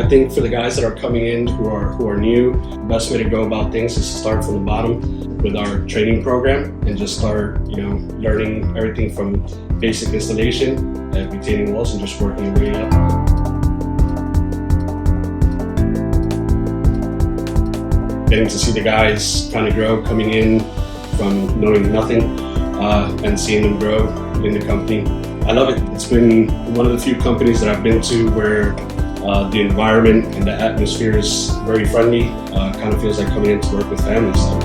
think for the guys that are coming in who are new, the best way to go about things is to start from the bottom with our training program and just start, learning everything from basic installation and retaining walls and just working your way up. Getting to see the guys kind of grow, coming in from knowing nothing and seeing them grow in the company. I love it. It's been one of the few companies that I've been to where the environment and the atmosphere is very friendly. Kind of feels like coming in to work with family. So